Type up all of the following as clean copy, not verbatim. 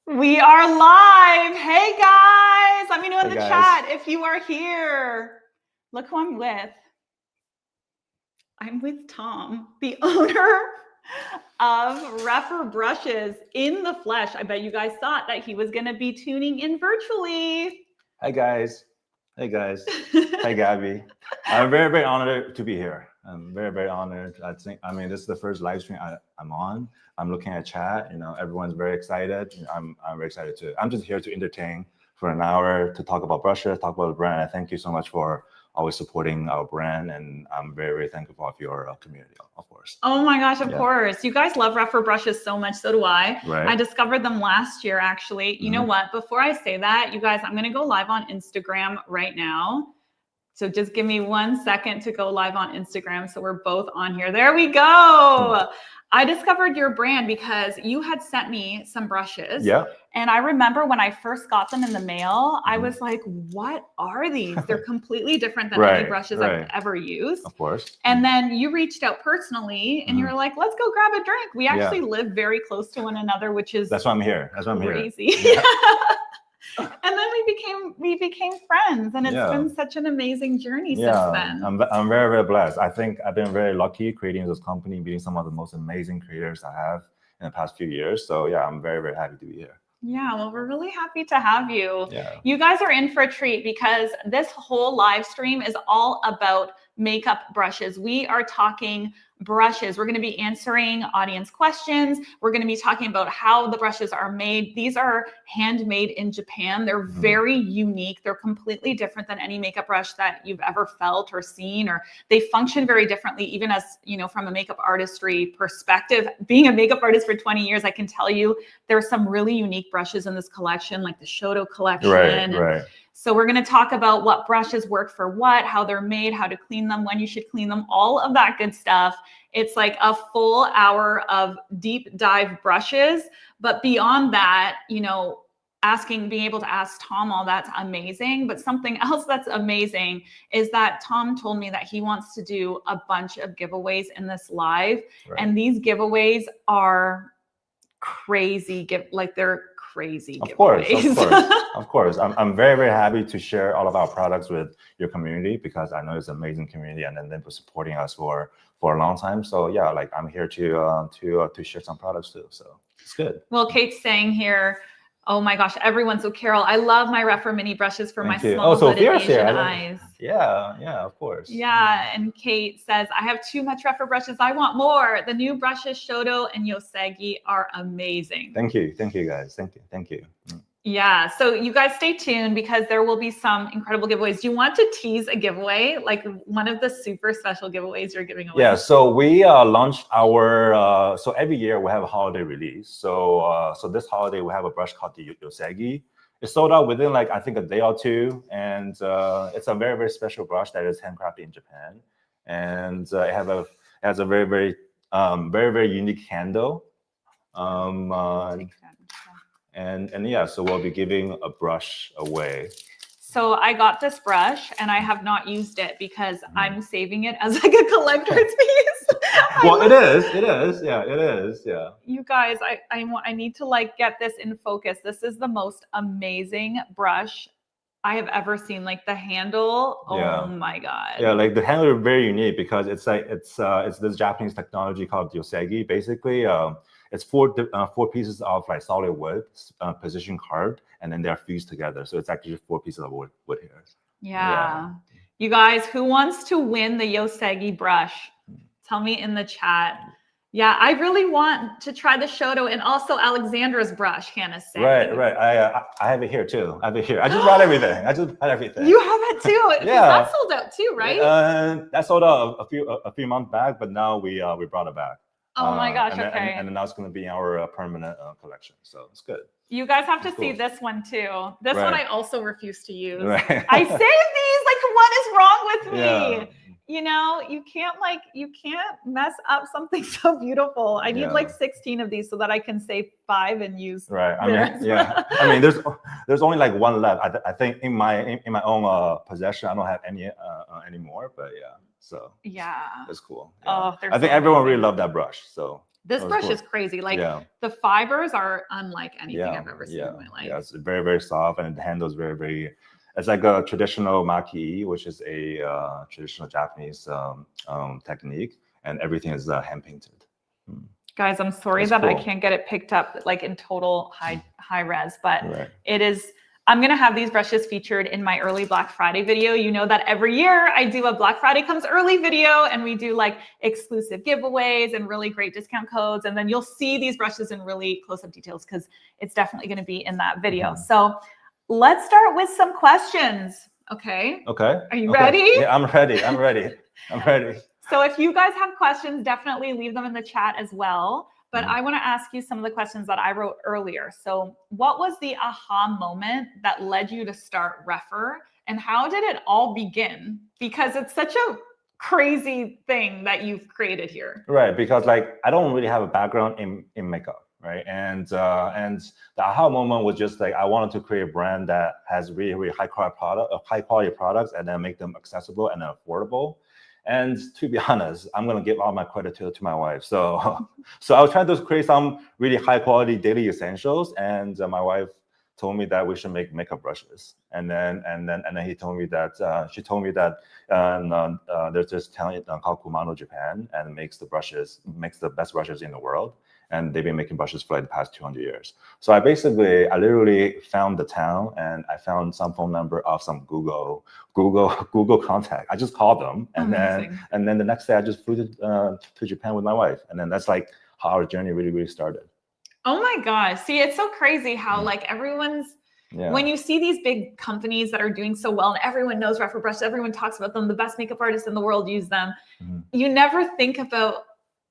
We are live. Hey guys, let me know in Hey the guys. chat if you are here. Look who I'm with. I'm with Tom, the owner of Rephr Brushes in the flesh. I bet you guys thought that he was going to be tuning in virtually. Hi guys. Hey guys. Hi Gabby. I'm very honored to be here. I'm very honored. This is the first live stream I'm on. I'm looking at chat. Everyone's very excited. I'm very excited too. I'm just here to entertain for an hour to talk about brushes, talk about the brand. I thank you so much for always supporting our brand, and I'm very thankful for your community, of course. Oh my gosh, of course. You guys love Rephr Brushes so much, so do I. Right. I discovered them last year, actually. You know what? Before I say that, you guys, I'm going to go live on Instagram right now. So just give me 1 second to go live on Instagram so we're both on here. There we go. I discovered your brand because you had sent me some brushes. Yeah. And I remember when I first got them in the mail, I was like, what are these? They're completely different than any brushes I've ever used. Of course. And then you reached out personally and you were like, let's go grab a drink. We actually live very close to one another, which is That's why I'm here. That's why I'm crazy. here. Yeah. And then we became friends, and it's been such an amazing journey since then. I'm very blessed. I think I've been very lucky creating this company, being some of the most amazing creators I have in the past few years. So yeah, I'm very happy to be here. Yeah, well, we're really happy to have you. Yeah. You guys are in for a treat because this whole live stream is all about makeup brushes. We are talking brushes. We're going to be answering audience questions. We're going to be talking about how the brushes are made. These are handmade in Japan. They're very unique. They're completely different than any makeup brush that you've ever felt or seen, or they function very differently, even as, from a makeup artistry perspective. Being a makeup artist for 20 years, I can tell you there are some really unique brushes in this collection, like the Shoto collection. Right. So we're going to talk about what brushes work for what, how they're made, how to clean them, when you should clean them, all of that good stuff. It's like a full hour of deep dive brushes. But beyond that, being able to ask Tom all that's amazing. But something else that's amazing is that Tom told me that he wants to do a bunch of giveaways in this live. Right. And these giveaways are crazy. They're crazy giveaways. Of course. I'm very happy to share all of our products with your community because I know it's an amazing community, and then they've been supporting us for a long time. So yeah, I'm here to share some products too. So it's good. Well, Kate's saying here, oh my gosh, everyone. So Carol, I love my Rephr mini brushes for my small hooded Asian eyes. Yeah, of course. Yeah, and Kate says, I have too much Rephr brushes. I want more. The new brushes, Shoto and Yosegi, are amazing. Thank you guys. Thank you. Yeah, so you guys stay tuned because there will be some incredible giveaways. Do you want to tease a giveaway, like one of the super special giveaways you're giving away? Yeah, so we launched our, so every year we have a holiday release. So this holiday we have a brush called the Yosegi. It sold out within I think a day or two, and it's a very special brush that is handcrafted in Japan, and it has a very unique handle. And yeah, so we'll be giving a brush away. So I got this brush and I have not used it because I'm saving it as like a collector's piece. Well, it is. Yeah, it is. Yeah. You guys, I need to get this in focus. This is the most amazing brush I have ever seen. Like the handle, oh my God. Yeah, the handle is very unique because it's this Japanese technology called Yosegi. Basically, it's four pieces of solid wood, position carved, and then they're fused together. So it's actually 4 pieces of wood here. Yeah. You guys, who wants to win the Yosegi brush? Tell me in the chat. Yeah, I really want to try the Shoto and also Alexandra's brush, Hannah said. Right. I have it here too. I just brought everything. You have it too. Yeah. That sold out too, right? That sold out a few months back, but now we brought it back. Oh my gosh, okay. And now it's going to be our permanent collection, so it's good. You guys have to see this one too. This one I also refuse to use. Right. I saved these. What is wrong with me? Yeah. You can't mess up something so beautiful. I need 16 of these so that I can save 5 and use. Right. I mean, there's only one left. I think in my own possession, I don't have any anymore. But yeah, so yeah, it's cool. Yeah. I think everyone really loved that brush. So This That was brush cool. is crazy. Like Yeah. the fibers are unlike anything Yeah, I've ever seen yeah, in my life. yeah. It's very, very soft, and it handles very, very. It's like a traditional maki, which is a traditional Japanese technique, and everything is hand painted. Guys, I'm sorry That's that I cool. can't get it picked up like in total high res, but Right. it is. I'm gonna have these brushes featured in my early Black Friday video. You know that every year I do a Black Friday comes early video, and we do like exclusive giveaways and really great discount codes. And then you'll see these brushes in really close-up details because it's definitely gonna be in that video. Mhm. So let's start with some questions. Okay. Okay. Are you Okay. ready? Yeah, I'm ready. I'm ready. I'm ready. So if you guys have questions, definitely leave them in the chat as well. But Mhm. I want to ask you some of the questions that I wrote earlier. So what was the aha moment that led you to start Refer? And how did it all begin? Because it's such a crazy thing that you've created here. Right, because like I don't really have a background in makeup, right? And the aha moment was just like I wanted to create a brand that has really, really high quality products, and then make them accessible and affordable. And to be honest, I'm gonna give all my credit to my wife. So so I was trying to create some really high quality daily essentials, and my wife told me that we should make makeup brushes. And then he told me that she told me that there's this talent called Kumano Japan, and makes the best brushes in the world. And they've been making brushes for like the past 200 years. So I literally found the town, and I found some phone number of some Google contact. I just called them, and Amazing. then the next day I just flew to Japan with my wife, and then that's like how our journey really, really started. Oh my gosh. See, it's so crazy how like everyone's when you see these big companies that are doing so well and everyone knows Refer brushes, everyone talks about them, the best makeup artists in the world use them. You never think about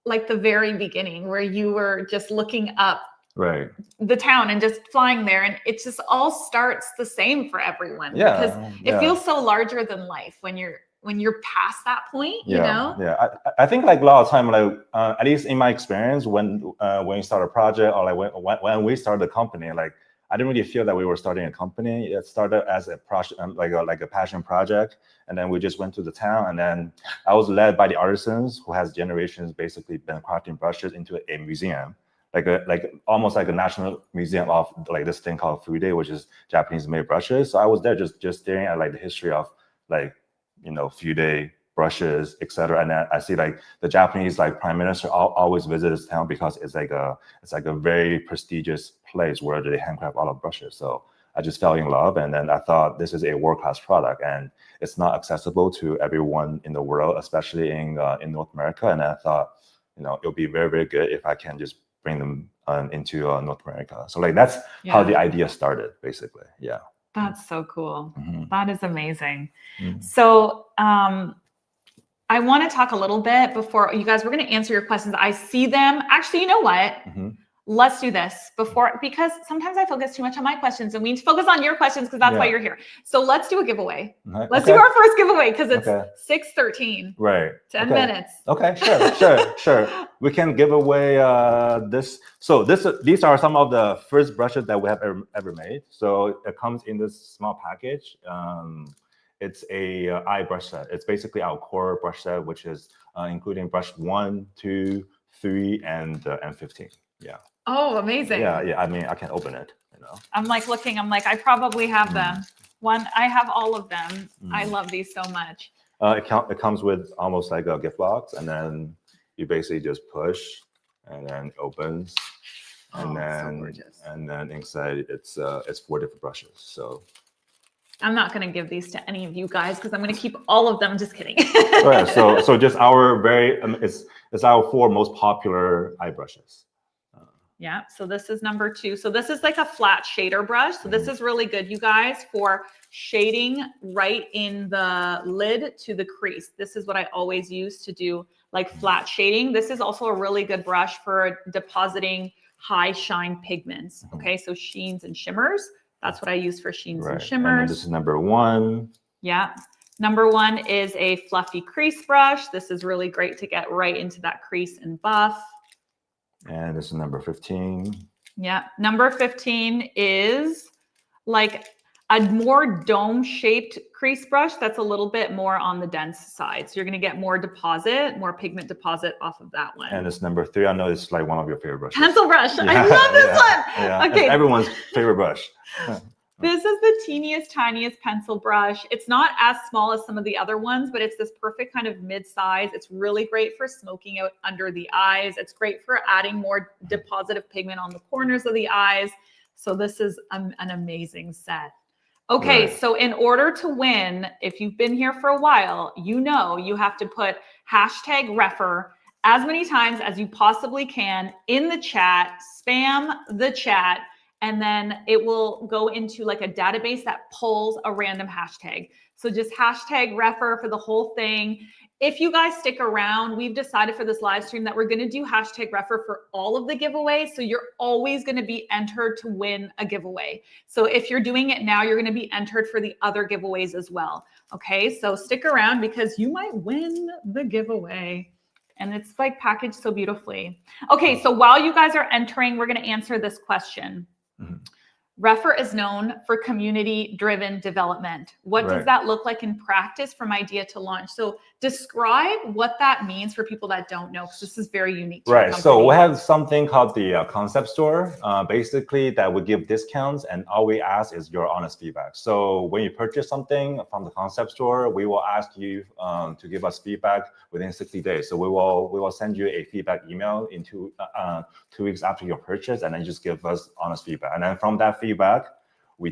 like the very beginning where you were just looking up Right. the town and just flying there, and it just all starts the same for everyone. Yeah, Because it feels so larger than life when you're past that point, you know? Yeah. I think like a lot of time, like at least in my experience, when you start a project, or like when we started the company, like I didn't really feel that we were starting a company. It started as a project, like a passion project, and then we just went to the town, and then I was led by the artisans who has generations basically been crafting brushes into a museum. Like almost like a national museum of like this thing called Fude, which is Japanese made brushes. So I was there just staring at like the history of like, Fude brushes, etc. And then I see like the Japanese like prime minister always visit this town because it's like a very prestigious place where they handcraft all of brushes. So I just fell in love, and then I thought this is a world-class product, and it's not accessible to everyone in the world, especially in North America. And I thought, it'll be very, very good if I can just bring them into North America. So like that's how the idea started, basically. Yeah. That's so cool. Mhm. That is amazing. Mhm. So I want to talk a little bit before you guys, we're going to answer your questions. I see them. Actually, you know what? Mhm. Let's do this because sometimes I focus too much on my questions, and we need to focus on your questions because that's why you're here. So let's do a giveaway. Let's do our first giveaway because it's 6:13. Right. 10 minutes. Okay, sure. We can give away this. So these are some of the first brushes that we have ever made. So it comes in this small package. It's a eye brush set. It's basically our core brush set, which is including brush 1, 2, 3, and 15. Yeah. Oh, amazing. Yeah. I mean, I can open it. I'm like looking. I'm like, I probably have them. I have all of them. I love these so much. It comes with almost like a gift box, and then you basically just push, and then it opens, and then inside it's 4 different brushes. So I'm not going to give these to any of you guys because I'm going to keep all of them. Just kidding. Right. So just our it's our 4 most popular eye brushes. Yeah, so this is number 2. So this is like a flat shader brush. So this is really good, you guys, for shading right in the lid to the crease. This is what I always use to do like flat shading. This is also a really good brush for depositing high shine pigments. Okay, so sheens and shimmers. That's what I use for sheens and shimmers. And this is number 1. Yeah. Number 1 is a fluffy crease brush. This is really great to get right into that crease and buff. And this is number 15. Yeah. Number 15 is like a more dome-shaped crease brush that's a little bit more on the dense side. So you're going to get more deposit, more pigment deposit off of that one. And it's number 3. I know it's like one of your favorite brushes. Pencil brush. Yeah, I love this one. Yeah. Okay. It's everyone's favorite brush. This is the teeniest, tiniest pencil brush. It's not as small as some of the other ones, but it's this perfect kind of mid-size. It's really great for smoking out under the eyes. It's great for adding more deposit of pigment on the corners of the eyes. So this is an amazing set. Okay, Right. so in order to win, if you've been here for a while, you know you have to put #Refer as many times as you possibly can in the chat, spam the chat, and then it will go into like a database that pulls a random hashtag. So just #Refer for the whole thing. If you guys stick around, we've decided for this live stream that we're going to do #Refer for all of the giveaways. So you're always going to be entered to win a giveaway. So if you're doing it now, you're going to be entered for the other giveaways as well. Okay, so stick around because you might win the giveaway. And it's like packaged so beautifully. Okay, so while you guys are entering, we're going to answer this question. Mhm. Refer is known for community-driven development. What does Right. that look like in practice from idea to launch? So describe what that means for people that don't know, because this is very unique to your Right. So company. we have something called the concept store, basically that we give discounts, and all we ask is your honest feedback. So when you purchase something from the concept store, we will ask you to give us feedback within 60 days. So we will send you a feedback email in 2 weeks after your purchase, and then just give us honest feedback. And then from that feedback, we're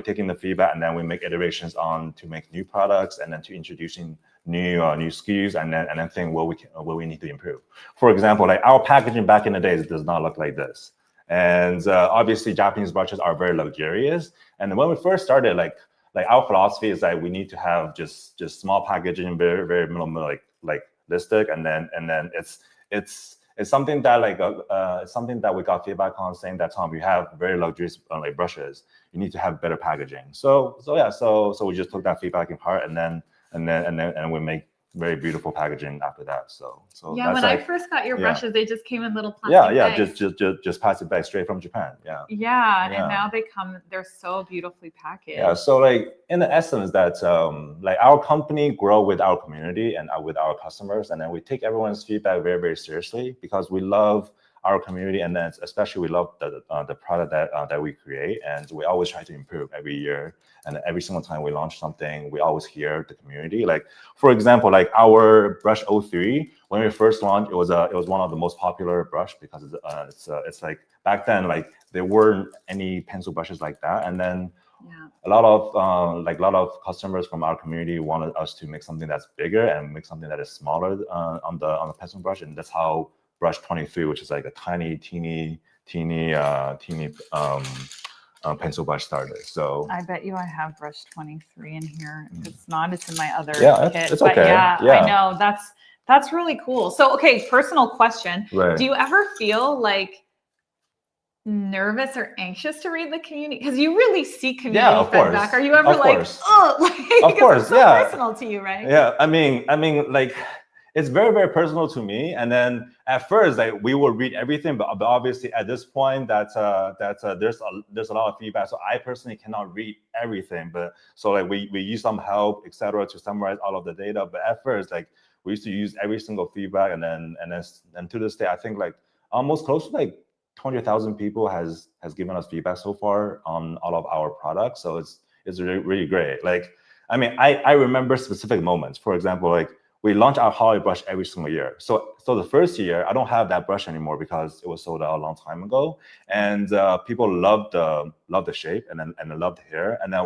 taking the feedback, and then we make iterations on to make new products, and then to introducing new SKUs, and then think what we need to improve. For example, like our packaging back in the days does not look like this, and obviously Japanese brushes are very luxurious. And when we first started, like our philosophy is that we need to have just small packaging, very very minimal, like listic, and then it's something that something that we got feedback on, saying that Tom, you have very luxurious like brushes, you need to have better packaging. So we just took that feedback in part, and then we make very beautiful packaging after that. So yeah, that's when I like, first got your yeah. brushes, they just came in little plastic bags. just pass it back straight from Japan. Yeah. Yeah, Yeah. and now they're so beautifully packaged. Yeah, so like in the essence that like our company grow with our community and with our customers, and then we take everyone's feedback very very seriously because we love our community, and then especially we love the product that we create, and we always try to improve every year. And every single time we launch something, we always hear the community. Like for example, like our brush 03, when we first launched, it was one of the most popular brush because it's like back then like there weren't any pencil brushes like that, and then Yeah. a lot of customers from our community wanted us to make something that's bigger and make something that is smaller on the pencil brush, and that's how brush 23, which is like a teeny pencil brush started. So I bet you I have brush 23 in here. If it's not, it's in my other yeah, kit. it's But okay. yeah, Yeah. I know. That's really cool. So okay, personal question. Right. Do you ever feel like nervous or anxious to read the community? Because you really see community Yeah, of course. feedback. Are you ever Of like, course. oh, like, Of course, it's so yeah. personal to you, right? Yeah, I mean, like it's very, very personal to me. And then at first, like we will read everything, but obviously at this point, there's a lot of feedback. So I personally cannot read everything, but so like we use some help, etc., to summarize all of the data. But at first, like we used to use every single feedback, and then to this day, I think like almost close to like 20,000 people has given us feedback so far on all of our products. So it's really, really great. Like, I mean, I remember specific moments. For example, like we launch our Holly brush every single year. So the first year, I don't have that brush anymore because it was sold out a long time ago. And people loved the shape and then loved the hair. And then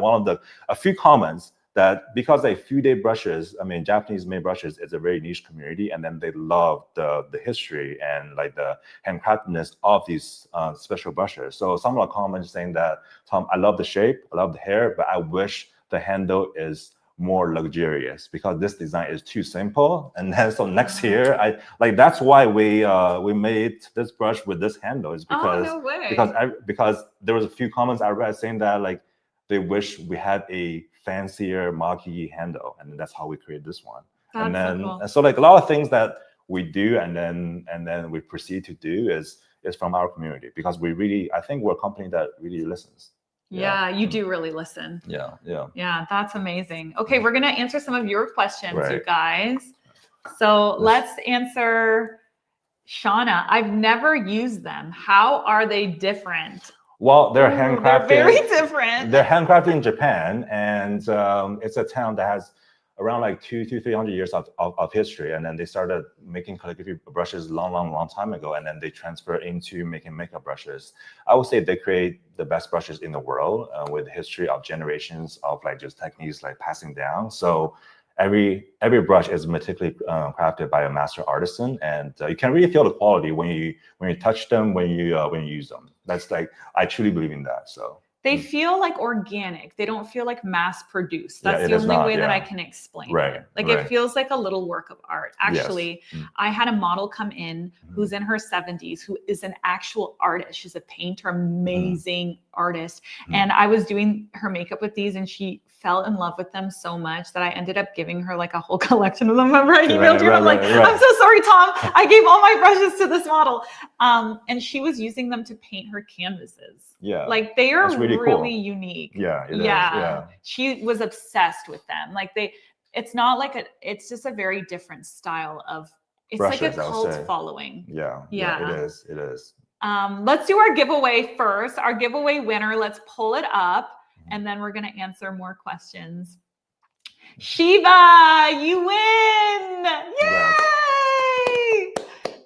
a few comments that because they few-day brushes, I mean, Japanese-made brushes is a very niche community, and then they love the history and like the handcraftedness of these special brushes. So some of the comments saying that, Tom, I love the shape, I love the hair, but I wish the handle is more luxurious because this design is too simple. And then so next year, that's why we made this brush with this handle, is because no way. because there was a few comments I read saying that like they wish we had a fancier marquee handle, and that's how we created this one. That's and then so cool. and so like a lot of things that we do and then we proceed to do is from our community, because I think we're a company that really listens. Yeah, you do really listen. Yeah, yeah. Yeah, that's amazing. Okay, we're gonna answer some of your questions, you Right. guys. So let's answer Shauna. I've never used them. How are they different? Well, they're Ooh, handcrafted. They're very different. They're handcrafted in Japan, and it's a town that has around like 200 to 300 years of history. And then they started making calligraphy brushes long time ago, and then they transferred into making makeup brushes. I would say they create the best brushes in the world with history of generations of like just techniques like passing down. So every brush is meticulously crafted by a master artisan, and you can really feel the quality when you touch them, when you use them. That's like, I truly believe in that. So they feel like organic. They don't feel like mass produced. Yeah, That's it the is only not, way that yeah. I can explain Right, it. Like right. it feels like a little work of art. Actually, Yes. I had a model come in who's in her 70s, who is an actual artist. She's a painter, amazing artist. And I was doing her makeup with these, and she fell in love with them so much that I ended up giving her like a whole collection of them. Remember, I emailed you. I'm like, I'm so sorry, Tom. I gave all my brushes to this model. And she was using them to paint her canvases. Yeah. Like they are That's really really cool. unique. Yeah, it is. Yeah. Yeah. She was obsessed with them. Like it's not like it's just a very different style of, it's Brushes, like a I would cult say. following. Yeah. Yeah. It is. It is. Let's do our giveaway first. Our giveaway winner, let's pull it up, and then we're going to answer more questions. Shiva, you win! Yay!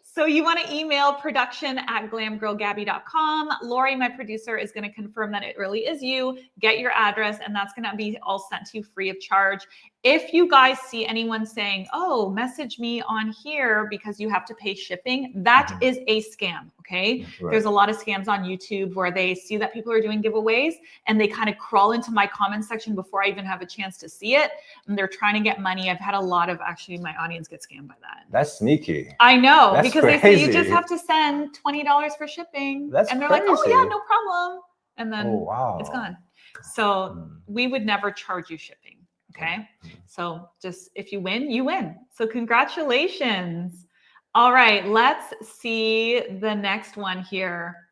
So you want to email production@glamgirlgabby.com. Lori, my producer, is going to confirm that it really is you. Get your address, and that's going to be all sent to you free of charge. If you guys see anyone saying, oh, message me on here because you have to pay shipping, that is a scam, okay? Right. There's a lot of scams on YouTube where they see that people are doing giveaways and they kind of crawl into my comment section before I even have a chance to see it. And they're trying to get money. I've had a lot of, actually, my audience get scammed by that. That's sneaky. I know, That's because crazy. they say you just have to send $20 for shipping. That's and they're crazy. like, oh yeah, no problem. And then Oh, wow. it's gone. So we would never charge you shipping. Okay. So just, if you win, you win. So congratulations. All right, let's see the next one here.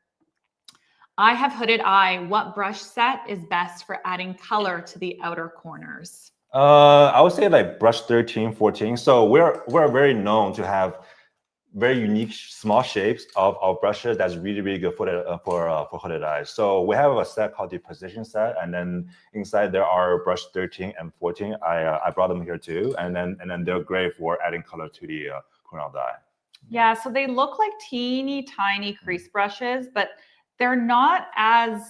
I have hooded eye. What brush set is best for adding color to the outer corners? I would say like brush 13, 14. So we're very known to have very unique small shapes of brushes that's really good for hooded eyes. So we have a set called the Precision set, and then inside there are brush 13 and 14. I brought them here too, and then they're great for adding color to the corner of the eye. Yeah, so they look like teeny tiny crease brushes, but they're not as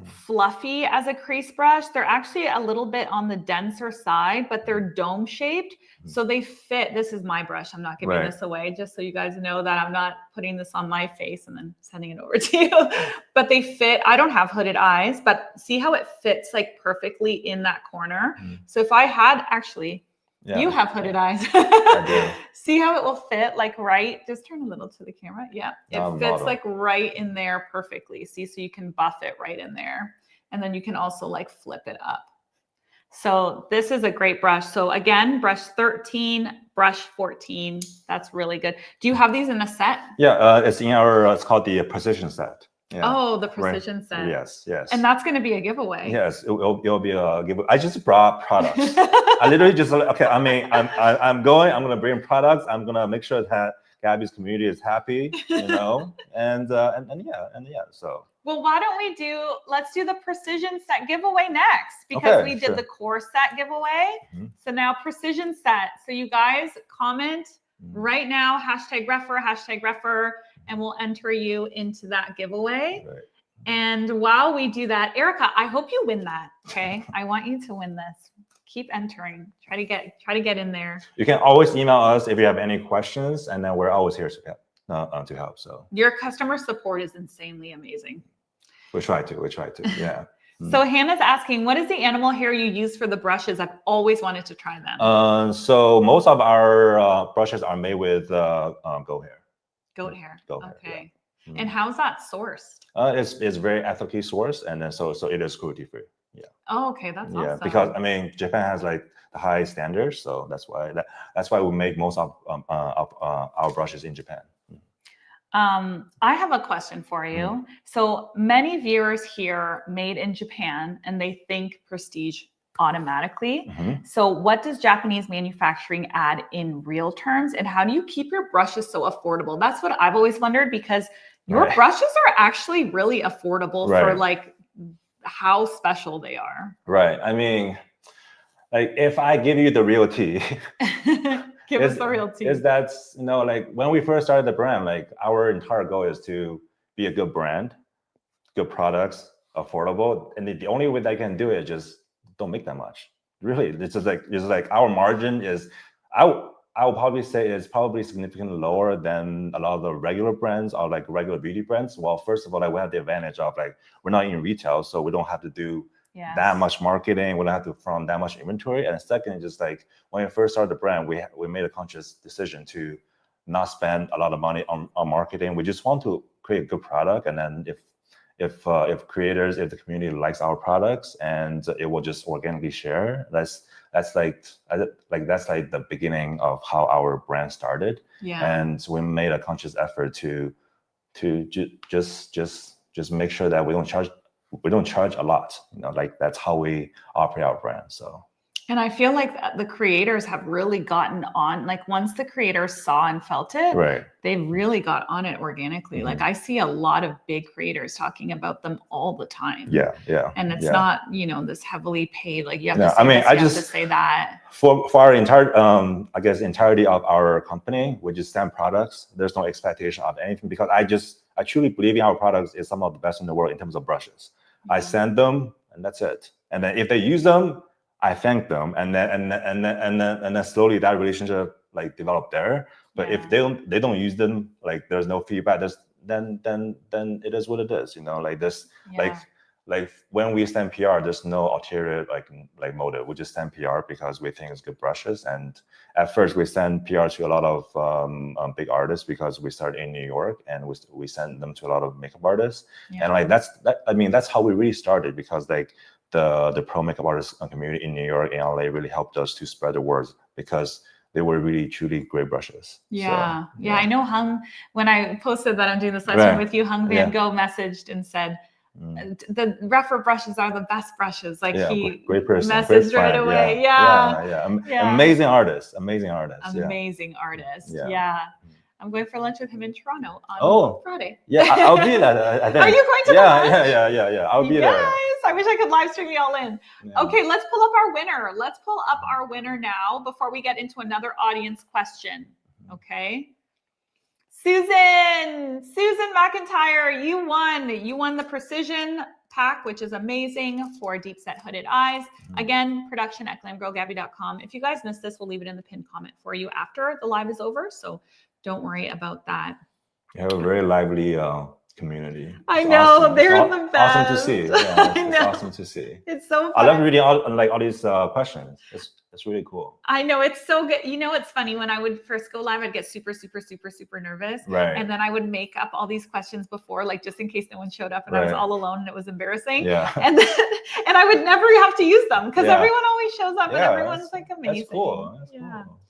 fluffy as a crease brush. They're actually a little bit on the denser side, but they're dome shaped. So they fit. This is my brush. I'm not giving this away, just so you guys know that I'm not putting this on my face and then sending it over to you. But they fit. I don't have hooded eyes, but see how it fits like perfectly in that corner. So if I had actually, you have hooded eyes. I do. See how it will fit like right? Just turn a little to the camera. Yeah, it fits like right in there perfectly. See, so you can buff it right in there. And then you can also like flip it up. So this is a great brush. So again, brush 13, brush 14. That's really good. Do you have these in a set? Yeah, it's in our, it's called the Precision set. Yeah. Oh, the Precision set. Yes, yes. And that's going to be a giveaway. Yes, it'll be a giveaway. I just brought products. I literally just, okay, I mean, I'm going to bring products. I'm going to make sure that Gabby's community is happy, you know, and yeah, so. Well, why don't let's do the Precision set giveaway next, because we did the core set giveaway. So now Precision set. So you guys comment right now, #refer, and we'll enter you into that giveaway. Right. And while we do that, Erica, I hope you win that. Okay. I want you to win this. Keep entering. Try to get in there. You can always email us if you have any questions, and then we're always here to help. So your customer support is insanely amazing. We try to, yeah. So Hannah's asking, what is the animal hair you use for the brushes? I've always wanted to try them. So most of our brushes are made with goat hair. Goat hair. Goat hair. Okay. Yeah. And how's that sourced? It's very ethically sourced, and then so it is cruelty free. Yeah. Oh, okay, that's awesome. Yeah, because I mean Japan has like the high standards, so that's why we make most of our brushes in Japan. I have a question for you. So many viewers hear made in Japan and they think prestige automatically. So what does Japanese manufacturing add in real terms, and how do you keep your brushes so affordable? That's what I've always wondered, because your brushes are actually really affordable for like how special they are. Right. I mean, like if I give you the real tea, give us the real tea. Is that, you know, like when we first started the brand, like our entire goal is to be a good brand, good products, affordable, and the only way that I can do it is just don't make that much. Really, it's just like our margin is, I will probably say it's probably significantly lower than a lot of the regular brands or like regular beauty brands. Well, first of all, like we have the advantage of like we're not in retail, so we don't have to do that much marketing. We don't have to farm that much inventory. And second, just like when we first started the brand, we made a conscious decision to not spend a lot of money on marketing. We just want to create a good product, and then if the community likes our products, and it will just organically share. That's like the beginning of how our brand started. And we made a conscious effort to just make sure that we don't charge a lot. You know, like that's how we operate our brand. So. And I feel like the creators have really gotten on, like once the creators saw and felt it, they really got on it organically. Like I see a lot of big creators talking about them all the time. Yeah. And it's not, you know, this heavily paid, like you have No, to say I mean, this, you have to say that. For our entire, I guess, entirety of our company, we just send products. There's no expectation of anything, because I truly believe in our products is some of the best in the world in terms of brushes. I send them and that's it. And then if they use them, I thank them, and then slowly that relationship like developed there. But if they don't use them, like there's no feedback, then it is what it is, you know. Like this, like when we send PR, there's no ulterior like motive. We just send PR because we think it's good brushes. And at first we send PR to a lot of big artists because we started in New York, and we send them to a lot of makeup artists. And like that's how we really started, because like the pro makeup artist community in New York and LA really helped us to spread the word, because they were really truly great brushes. Yeah. I know Hung, when I posted that I'm doing this lesson with you, Hung Van Gogh messaged and said, the Rephr brushes are the best brushes. Like he great person, messaged right away. Amazing artist. Amazing artist. I'm going for lunch with him in Toronto on Friday. I'll be there. I think. Are you going to Yeah. I'll be there. I wish I could live stream you all in. Okay, let's pull up our winner. Let's pull up our winner now before we get into another audience question. Okay. Susan McIntyre, you won the Precision pack, which is amazing, for deep set hooded eyes. Again, production at glamgirlgabby.com. If you guys missed this, we'll leave it in the pinned comment for you after the live is over. So don't worry about that. You have a very lively community. I know, awesome. They're the best. Awesome to see. It's awesome to see. It's so fun. I love reading all these questions. It's really cool. I know, it's so good. You know, it's funny, when I would first go live, I'd get super nervous. And then I would make up all these questions before, like just in case no one showed up and I was all alone and it was embarrassing. And I would never have to use them, because everyone always shows up and everyone's like amazing. That's cool. Cool.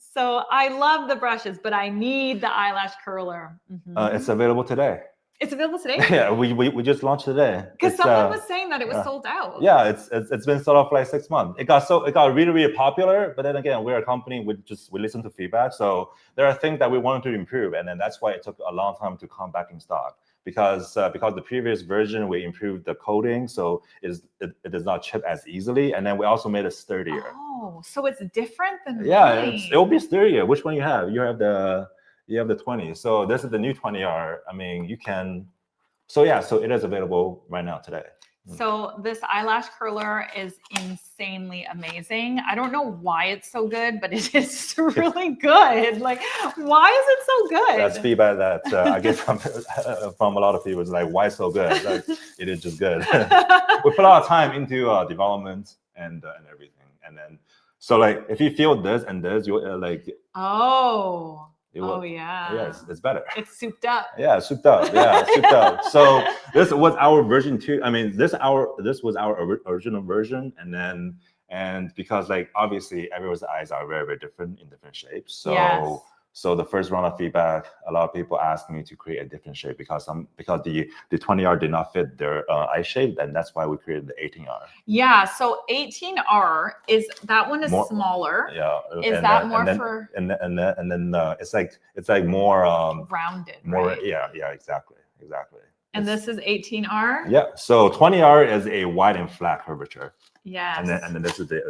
So I love the brushes, but I need the eyelash curler. It's available today. It's available today? Yeah, we just launched today. Because someone was saying that it was sold out. Yeah, it's been sold out for like 6 months. It got really popular, but then again, we're a company, we listen to feedback. So there are things that we wanted to improve, and then that's why it took a long time to come back in stock. Because the previous version, we improved the coating, so it does not chip as easily, and then we also made it sturdier. Oh, so it's different than it will be sturdier. Which one you have? You have the 20. So this is the new 20R. I mean, you can. So it is available right now today. So this eyelash curler is insanely amazing. I don't know why it's so good, but it is really good. Like, why is it so good? That's feedback that I get from a lot of people. It's like, why so good? Like, it is just good. We put a lot of time into development and everything. And then, so like, if you feel this and this, you like. Yes, it's better. It's souped up. Yeah, souped up. So this was our version 2. I mean, this was our original version, and because like obviously everyone's eyes are very, very different in different shapes. So the first round of feedback, a lot of people asked me to create a different shape because the 20R did not fit their eye shape, and that's why we created the 18R. Yeah, so 18R is that one is More- smaller. Yeah. Is that more for and then it's like more rounded, more right? yeah exactly. And this is 18R. Yeah. So 20R is a wide and flat curvature. Yes. And then this is the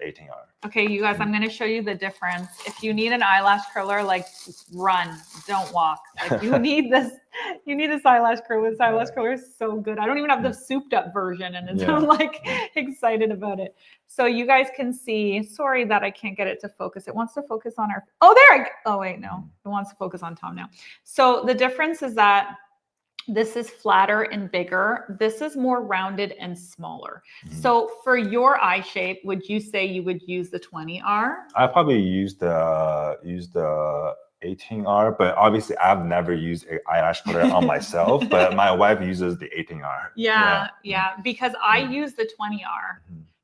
18R. Okay, you guys, I'm going to show you the difference. If you need an eyelash curler, like run, don't walk. Like you need this. You need this eyelash curler. This eyelash curler is so good. I don't even have the souped up version, and it's I'm like excited about it. So you guys can see. Sorry that I can't get it to focus. It wants to focus on our. Oh, there. Oh wait, no. It wants to focus on Tom now. So the difference is that this is flatter and bigger. This is more rounded and smaller. So for your eye shape, would you say you would use the 20R? I probably use the 18R, but obviously I've never used an eyelash curler on myself, but my wife uses the 18R. Yeah, because I use the 20R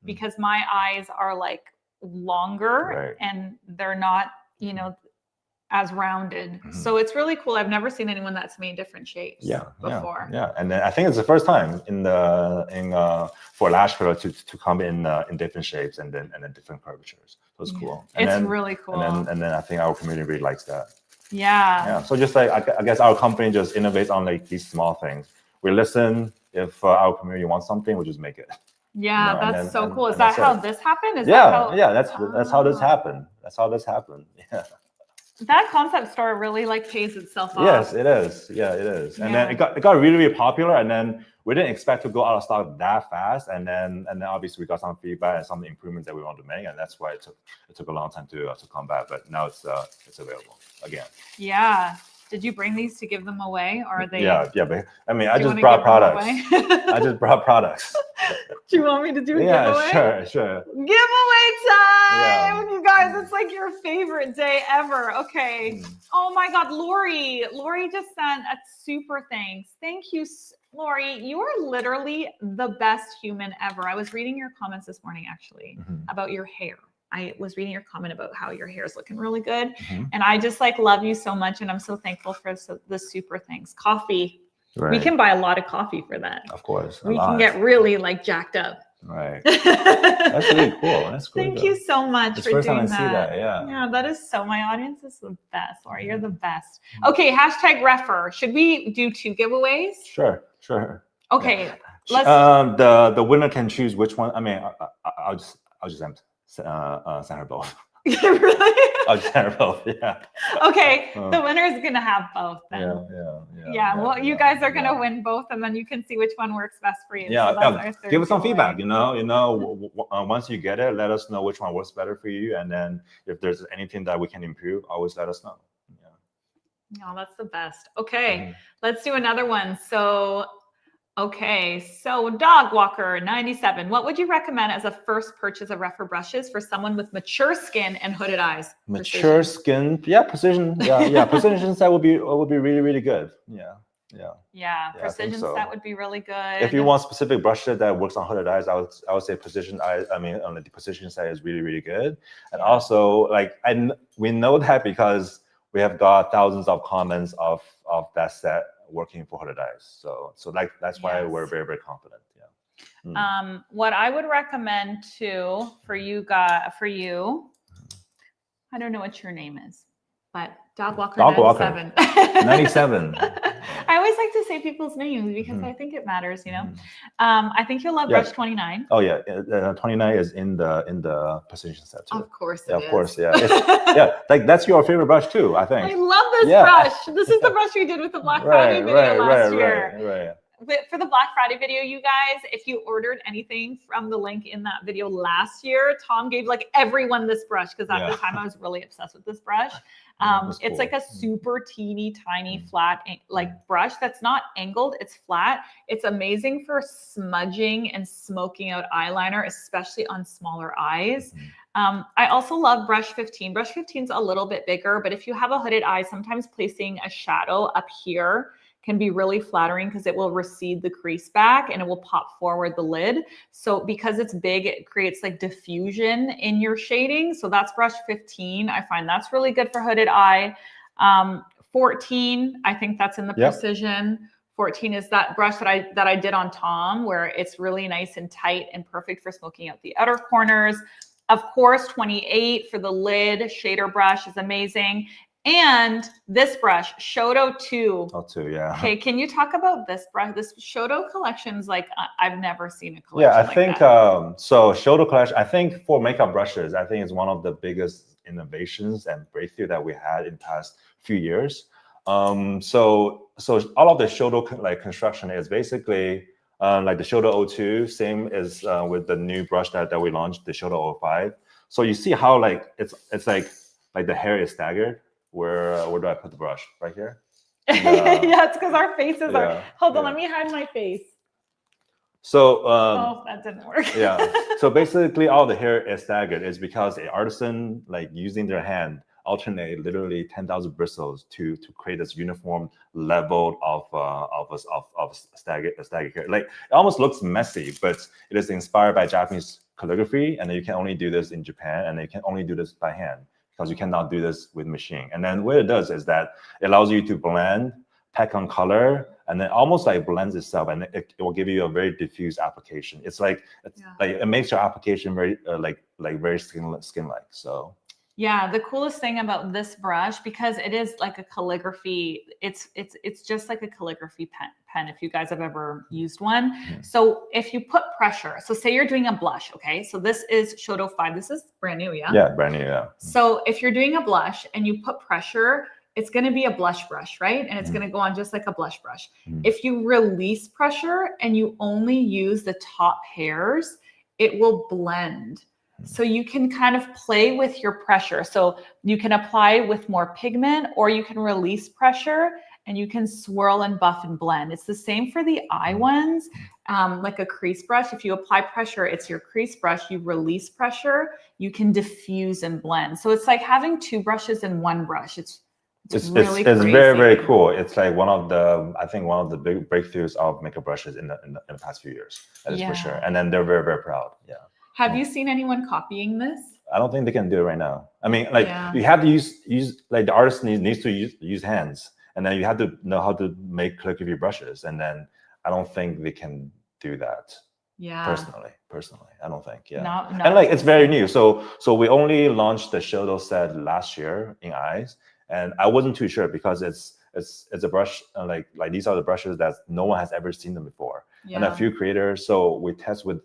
because my eyes are like longer and they're not, you know, as rounded. So it's really cool. I've never seen anyone that's made different shapes before. Yeah. And then I think it's the first time for lash curler to come in different shapes and then different curvatures. So it's cool. And it's really cool. And then I think our community really likes that. Yeah. So just like I guess our company just innovates on like these small things. We listen. If our community wants something, we just make it. Yeah, you know, that's so cool. Is that how this happened? That's how this happened. That's how this happened. Yeah. That concept store really like pays itself off. Yes, it is. Yeah, it is. And then it got really, really popular. And then we didn't expect to go out of stock that fast. And then obviously we got some feedback and some improvements that we wanted to make. And that's why it took a long time to come back. But now it's available again. Yeah. Did you bring these to give them away, or are they? Yeah. But I mean, I just brought products. I just brought products. Do you want me to do a giveaway? Yeah, sure. Giveaway time, you guys! It's like your favorite day ever. Okay. Oh my God, Lori! Lori just sent a super thanks. Thank you, Lori. You are literally the best human ever. I was reading your comments this morning, actually, about your hair. I was reading your comment about how your hair is looking really good. And I just like love you so much. And I'm so thankful for the super things. Coffee. Right. We can buy a lot of coffee for that. Of course. We can get really like jacked up. Right. That's really cool. That's cool. Thank you so much for doing that. First time I see that. Yeah. Yeah, that is so, my audience is the best, Lori. You're the best. Okay. Hashtag refer. Should we do 2 giveaways? Sure. Okay. Yeah. The winner can choose which one. I mean, I'll just send her both. Really? I'll just send her both. Yeah. Okay. The winner is gonna have both then. Yeah. Well, you guys are gonna win both, and then you can see which one works best for you. Yeah. So give us some feedback. You know, once you get it, let us know which one works better for you, and then if there's anything that we can improve, always let us know. Yeah. No, that's the best. Okay. Let's do another one. So Dog Walker 97. What would you recommend as a first purchase of Refer brushes for someone with mature skin and hooded eyes? Mature skin, precision. Yeah, precision set would be really, really good. Yeah, precision set would be really good. If you want specific brush set that works on hooded eyes, I would say precision eyes. I mean, the precision set is really, really good. And also, like, we know that because we have got thousands of comments of that set working for hooded eyes. So that's why we're very, very confident. Yeah. What I would recommend too for you, I don't know what your name is, but Dog Walker 97. 97. I always like to say people's names because I think it matters, you know. I think you'll love brush 29. Oh yeah, 29 is in the precision set too. Of course it is. Of course, yeah. Like that's your favorite brush too, I think. I love this brush. This is the brush we did with the Black Friday video last year. Right. For the Black Friday video, you guys, if you ordered anything from the link in that video last year, Tom gave like everyone this brush because at the time I was really obsessed with this brush. It's like a super teeny tiny flat like brush that's not angled, it's flat. It's amazing for smudging and smoking out eyeliner, especially on smaller eyes. I also love brush 15. Brush 15 is a little bit bigger, but if you have a hooded eye, sometimes placing a shadow up here can be really flattering because it will recede the crease back and it will pop forward the lid. So because it's big, it creates like diffusion in your shading. So that's brush 15. I find that's really good for hooded eye. 14, I think that's in the precision. 14 is that brush that I did on Tom, where it's really nice and tight and perfect for smoking out the outer corners. Of course, 28 for the lid shader brush is amazing. And this brush, Shoto 2. Oh, 2, yeah. Okay, can you talk about this brush? This Shoto collection's like, I've never seen a collection I like think, that. so Shoto collection, I think for makeup brushes, I think it's one of the biggest innovations and breakthrough that we had in the past few years. So all of the Shoto like construction is basically like the Shoto 02, same as with the new brush that we launched, the Shoto 05. So you see how like it's like the hair is staggered. Where do I put the brush? Right here? Yeah, it's because our faces are. Hold on, let me hide my face. So oh, that didn't work. Yeah. So basically, all the hair is staggered is because an artisan like using their hand alternate literally 10,000 bristles to create this uniform level of staggered hair. Like it almost looks messy, but it is inspired by Japanese calligraphy, and you can only do this in Japan, and you can only do this by hand because you cannot do this with machine. And then what it does is that it allows you to blend, pack on color, and then almost like blends itself, and it will give you a very diffuse application. It's like it makes your application very very skin-like. So yeah, the coolest thing about this brush, because it is like a calligraphy, it's just like a calligraphy pen if you guys have ever used one. Mm-hmm. So if you put pressure, so say you're doing a blush, okay? So this is Shoto 5. This is brand new, yeah? Yeah, brand new, yeah. So if you're doing a blush and you put pressure, it's going to be a blush brush, right? And it's going to go on just like a blush brush. If you release pressure and you only use the top hairs, it will blend. So you can kind of play with your pressure. So you can apply with more pigment, or you can release pressure and you can swirl and buff and blend. It's the same for the eye ones, like a crease brush. If you apply pressure, it's your crease brush. You release pressure, you can diffuse and blend. So it's like having two brushes in one brush. It's really it's very, very cool. It's like one of the big breakthroughs of makeup brushes in the past few years. That is for sure. And then they're very, very proud. Yeah. Have you seen anyone copying this? I don't think they can do it right now. I mean, like you have to use like the artist needs to use hands, and then you have to know how to make calligraphy brushes, and then I don't think they can do that. Yeah. Personally, I don't think. Yeah. Not and like it's very new. So we only launched the Shoto set last year in eyes, and I wasn't too sure because it's a brush like these are the brushes that no one has ever seen them before. And a few creators. So we test with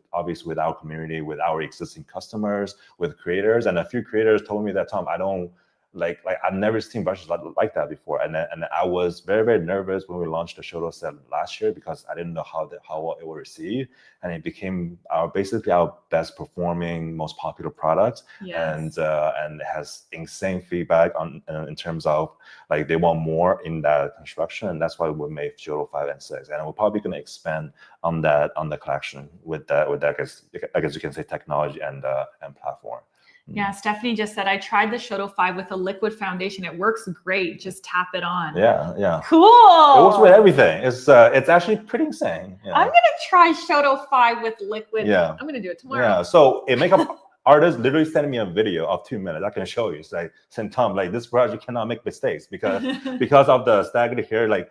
our community, with our existing customers, with creators, and a few creators told me that, Tom, I don't like I've never seen brushes like that before. And I was very, very nervous when we launched the Shoto set last year because I didn't know how well it would receive, and it became basically our best performing, most popular product. And it has insane feedback in terms of like they want more in that construction, and that's why we made Shoto 5 and 6, and we're probably going to expand on the collection with that I guess you can say technology and platform. Yeah, Stephanie just said, I tried the Shoto 5 with a liquid foundation. It works great. Just tap it on. Yeah. Cool. It works with everything. It's actually pretty insane. Yeah. I'm going to try Shoto 5 with liquid. Yeah. I'm going to do it tomorrow. Yeah. So a makeup artist literally sent me a video of 2 minutes. I can show you. It's like, saying, Tom, like this brush, you cannot make mistakes because of the staggered hair. Like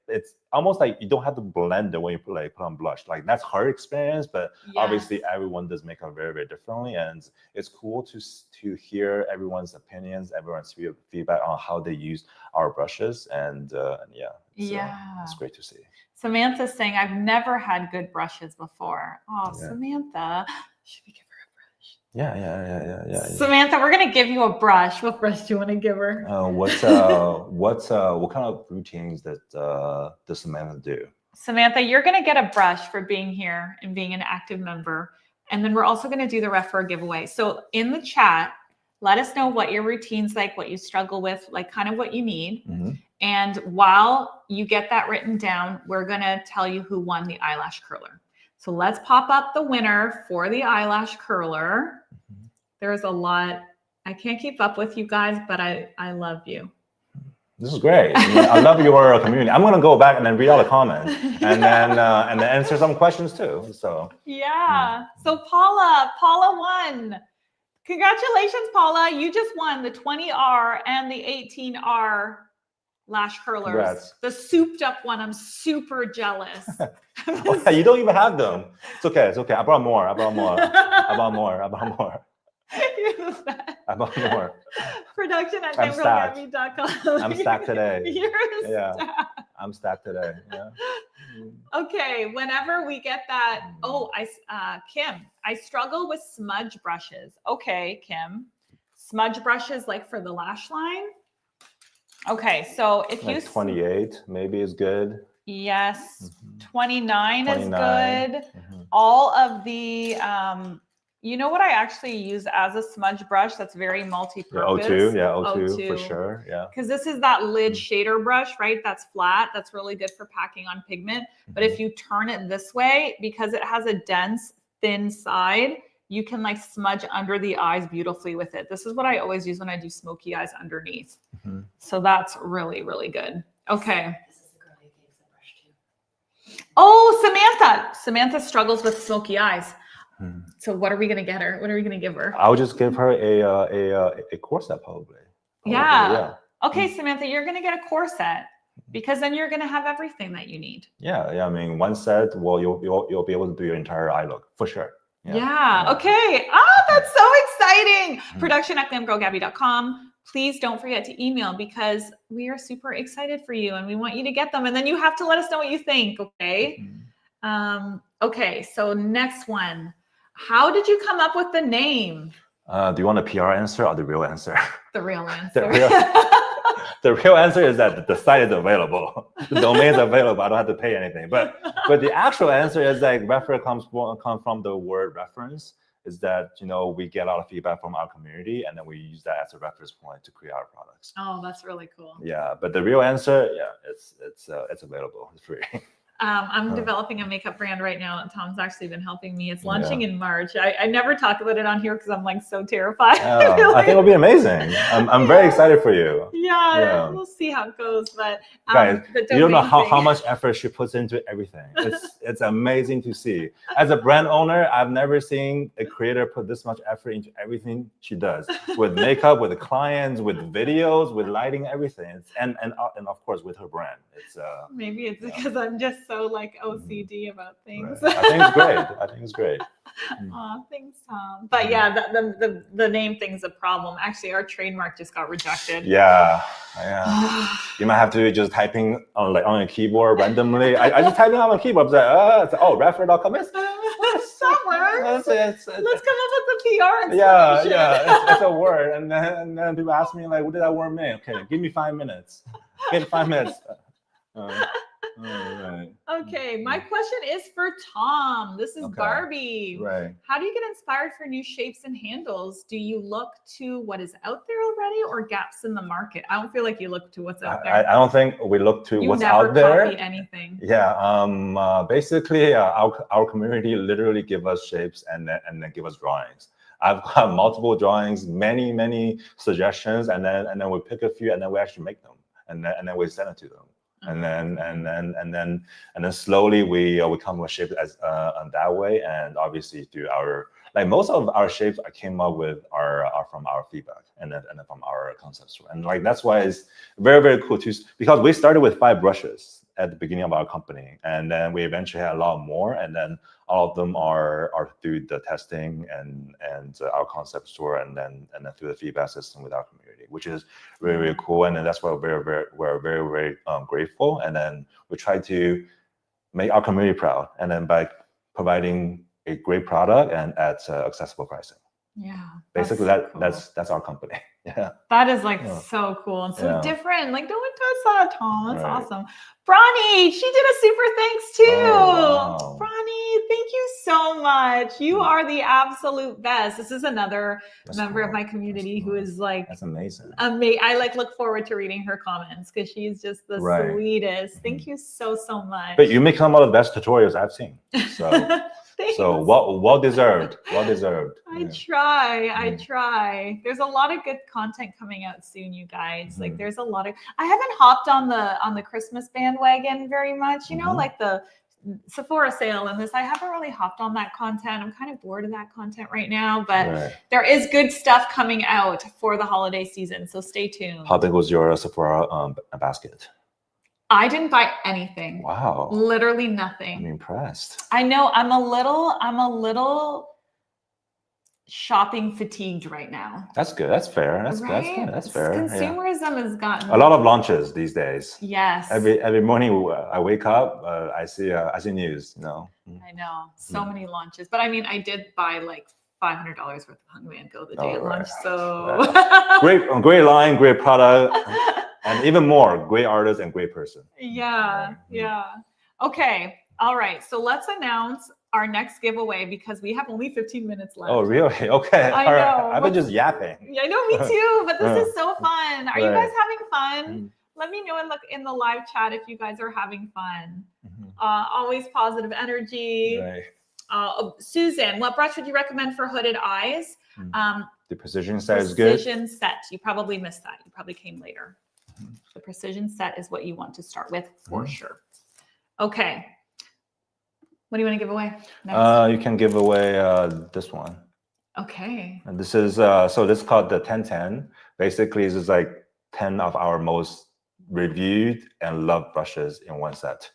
it's almost like you don't have to blend it when you put on blush. Like that's her experience, but obviously everyone does makeup very, very differently, and it's cool to hear everyone's opinions, everyone's feedback on how they use our brushes, and it's great to see. Samantha's saying, I've never had good brushes before. Oh, Samantha, should we give her a brush? Yeah. Samantha, we're gonna give you a brush. What brush do you want to give her? What kind of routines does Samantha do? Samantha, you're gonna get a brush for being here and being an active member, and then we're also gonna do the refer giveaway. So in the chat, let us know what your routine's like, what you struggle with, like kind of what you need. And while you get that written down, we're gonna tell you who won the eyelash curler. So let's pop up the winner for the eyelash curler. There's a lot. I can't keep up with you guys, but I love you. This is great. I love your community. I'm gonna go back and then read all the comments and then answer some questions too. So yeah. So Paula won. Congratulations, Paula. You just won the 20R and the 18R lash curlers. Congrats. The souped up one. I'm super jealous. Oh, you don't even have them. It's okay. It's okay. I brought more. I brought more. I brought more. I brought more. I bought more. Production at I'm stacked. DeMarcoGabby.com. I'm stacked today. You're Yeah. stacked. I'm stacked today. Yeah. Okay, whenever we get that, Kim, I struggle with smudge brushes. Okay, Kim, smudge brushes like for the lash line. Okay, so if Like you 28 maybe is good. Yes, 29 is 29. good. All of the you know what I actually use as a smudge brush that's very multi-purpose? O2 for sure. Yeah. Because this is that lid shader brush, right? That's flat. That's really good for packing on pigment. But if you turn it this way, because it has a dense, thin side, you can like smudge under the eyes beautifully with it. This is what I always use when I do smoky eyes underneath. So that's really, really good. Okay. This is the girl who gives the brush too. Oh, Samantha. Samantha struggles with smoky eyes. So what are we gonna get her? What are we gonna give her? I'll just give her a corset probably. Yeah. Okay, Samantha, you're gonna get a corset because then you're gonna have everything that you need. Yeah. I mean, one set, well, you'll be able to do your entire eye look for sure. Yeah. Okay. Oh, that's so exciting. Production at GlamGirlGabby.com. Please don't forget to email because we are super excited for you and we want you to get them. And then you have to let us know what you think. Okay. Okay. So next one. How did you come up with the name? Do you want a PR answer or the real answer? The real answer. The real answer is that the site is available. The domain is available. I don't have to pay anything. But the actual answer is like refer comes from the word reference. Is that we get a lot of feedback from our community and then we use that as a reference point to create our products. Oh, that's really cool. Yeah, but the real answer, it's available. It's free. I'm developing a makeup brand right now and Tom's actually been helping me. It's launching in March. I never talk about it on here because I'm like so terrified. I think it'll be amazing. I'm very excited for you. Yeah, we'll see how it goes. But guys, you don't know how much effort she puts into everything. It's amazing to see. As a brand owner, I've never seen a creator put this much effort into everything she does with makeup, with the clients, with videos, with lighting, everything. And of course with her brand. Maybe it's because I'm just so like OCD about things. Right. I think it's great. Oh, thanks, Tom. But yeah, the name thing's a problem. Actually, our trademark just got rejected. Yeah. You might have to just typing on a keyboard randomly. I just typed it on my keyboard. It's like, refer.com. That works. Let's come up with the PR. Yeah. It's a word, and then people ask me like, what did that word mean? Okay, give me 5 minutes. Give 5 minutes. Right. Okay, my question is for Tom. This is Barbie. Right. How do you get inspired for new shapes and handles? Do you look to what is out there already or gaps in the market? I don't feel like you look to what's out there. I don't think we look to what's You out there. never copy anything. Yeah. Basically, our community literally give us shapes and then give us drawings. I've got multiple drawings, many suggestions, and then we pick a few and then we actually make them and then we send it to them. And then slowly we come with shapes as that way, and obviously through our most of our shapes I came up with are from our feedback and then from our concept store, and that's why it's very cool too, because we started with 5 brushes at the beginning of our company, and then we eventually had a lot more, and then all of them are through the testing and our concept store, and then through the feedback system with our community, which is really cool. And then that's why we're very grateful. And then we try to make our community proud, and then by providing a great product and at accessible pricing. Yeah. Basically, that's our company. Yeah. That is so cool and so different. Like no one does that, Tom. That's awesome. Bronny, she did a super thanks too. Oh, wow. Bronny, thank you so much. You are the absolute best. This is another member of my community who is like that's amazing. I look forward to reading her comments because she's just the sweetest. Thank you so much. But you make some of the best tutorials I've seen. So So Thanks. well deserved. Well deserved. I Yeah. try. I Mm. try. There's a lot of good content coming out soon, you guys. Like Mhm. there's a lot of I haven't hopped on the Christmas bandwagon very much, you know, Mhm. like the Sephora sale and this. I haven't really hopped on that content. I'm kind of bored of that content right now, but Right. there is good stuff coming out for the holiday season. So stay tuned. How big was your Sephora basket? I didn't buy anything. Wow. Literally I'm nothing. impressed. I know I'm a little shopping fatigued right now. That's good. That's fair. That's Right? good. That's fair. Yeah. Consumerism has gotten A lot of launches these days. Yes. Every morning I wake up, I see news. You know. I know. So many launches. But I mean, I did buy like $500 worth of Hungry and Go the day Oh, of right. lunch. So Great line, great product, and even more, great artist and great person. Yeah, Right. yeah. Okay. All right. So let's announce our next giveaway because we have only 15 minutes left. Oh, really? Okay. I All right. know. I've been just yapping. Yeah, I know, me too. But this is so fun. Are you Right. guys having fun? Mhm. Let me know in the live chat if you guys are having fun. Mhm. Always positive energy. Right. Susan, what brush would you recommend for hooded eyes? The precision set is good. Precision set. You probably missed that. You probably came later. The precision set is what you want to start with for sure. Okay. What do you want to give away next? You can give away this one. Okay. And this is so this is called the 1010. Basically, this is like 10 of our most reviewed and loved brushes in one set.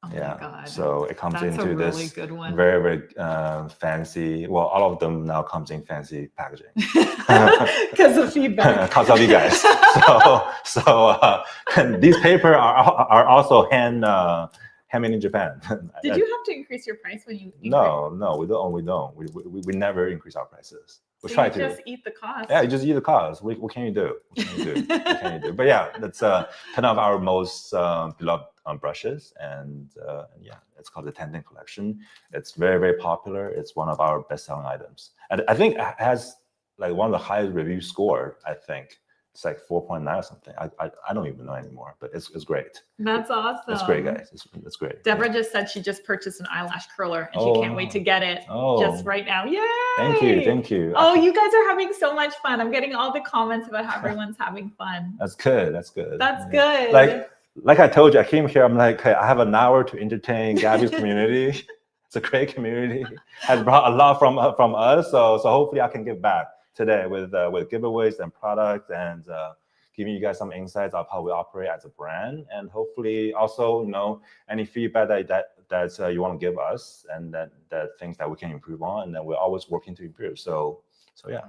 Oh Yeah. my God. So it comes That's a into really this good one. very, very fancy. Well, all of them now comes in fancy packaging. Because of feedback. Because of you guys. So and these paper are also handmade in Japan. Did you have to increase your price when you No, we don't. We never increase our prices. We So try you to. just eat the cost. Yeah, you just eat the cost. What can you do? What can you do? What can you do? But yeah, that's 10 of our most beloved brushes, and yeah, it's called the 1010 collection. It's very, very popular. It's one of our best-selling items, and I think it has like one of the highest review scored. I think it's like 4.9 or something. I don't even know anymore, but it's great. That's awesome. It's great, guys. It's great. Deborah just said she just purchased an eyelash curler and she Oh, can't wait to get it Oh, just right now. Yay! thank you. Oh, you guys are having so much fun. I'm getting all the comments about how everyone's having fun. That's good. That's good. That's Yeah. good. Like I told you, I came here. I'm like, hey, I have an hour to entertain Gabby's community. It's a great community. Has brought a lot from us. So hopefully I can give back today with giveaways and products and giving you guys some insights of how we operate as a brand, and hopefully also any feedback that you want to give us, and that things that we can improve on, and then we're always working to improve. So yeah.